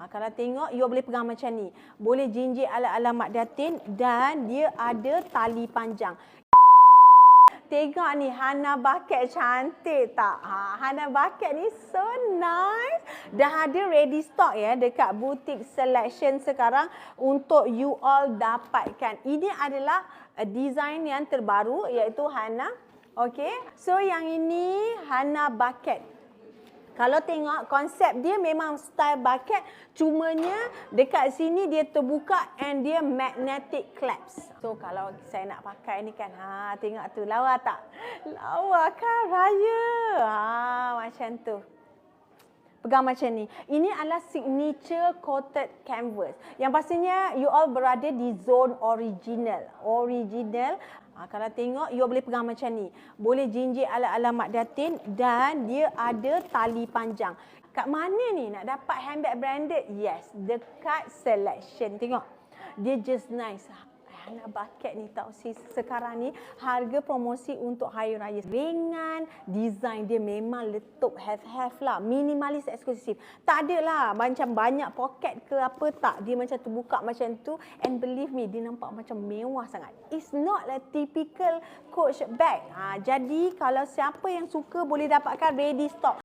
Kalau tengok, you boleh pegang macam ni. Boleh jinjit ala-ala Mak Datin dan dia ada tali panjang. Tengok ni, Hana Bucket cantik tak? Hana Bucket ni so nice. Dah ada ready stock ya dekat butik Selection sekarang untuk you all dapatkan. Ini adalah design yang terbaru iaitu Hana. Okey. So yang ini Hana Bucket. Kalau tengok konsep dia memang style bucket, cumanya dekat sini dia terbuka and dia magnetic clasp. So kalau saya nak pakai ni kan, tengok tu lawa tak? Lawa kan raya. Macam tu. Pegang macam ni. Ini adalah signature coated canvas. Yang pastinya you all berada di zone original. Kalau tengok, you boleh pegang macam ni. Boleh jinjit ala-ala Mak Datin dan dia ada tali panjang. Kat mana ni nak dapat handbag branded? Yes, dekat Selection. Tengok. Dia just nice. Hana Bucket ni tau sekarang ni harga promosi untuk Hari Raya. Ringan, design dia memang letup have lah. Minimalis eksklusif. Tak ada lah macam banyak poket ke apa tak. Dia macam terbuka macam tu and believe me, dia nampak macam mewah sangat. It's not a typical Coach bag. Jadi kalau siapa yang suka boleh dapatkan ready stock.